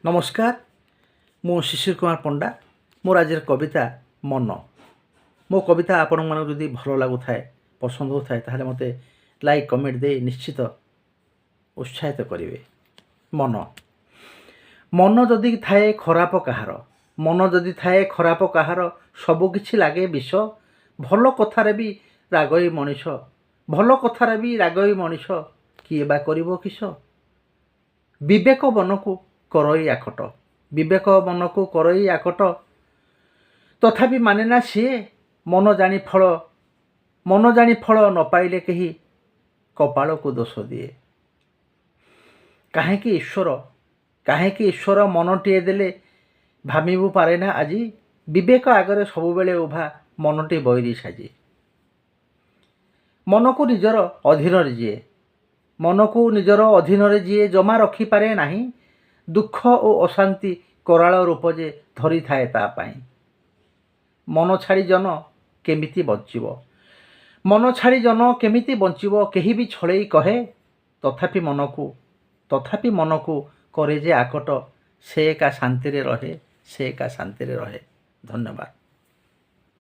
नमस्कार मु शिशिर कुमार पंडा मोर आज कविता मन मो कविता आपण मन जदि भल लगु थाए पसंद हो थाए ताहले मते लाइक कमेंट दे निश्चित उत्साहित करिवे। मन मन जदि थाए खराप कहार मन जदि थाए खराप कहार सबु किछि लागे विष भल कथारे भी रागई मनीष भल कथारे भी रागई मनीष किए बा करिवो किस विवेक मन को करई आकट विवेक मन को करई आकट तथापि माने ना सी मन जानी फल न पाइले कही कपाल को दोष दिए। काहेकि ईश्वर मनटीए देले भाविबू पारे ना आज विवेक आगरे सबुबेले उभा मनटी बैरी साजी। मन को निजर अधीन जीए जमा रखिपारे नाही दुख और अशांति कराल रूप जे धरी थाए ता पाई। मन छाड़ी जन केमिति बंचिबो मन छाड़ी जन केमिति बंचिबो केही भी छड़े कहे तथापि मन को करे जे आकट से एका शांति रे रहे धन्यवाद।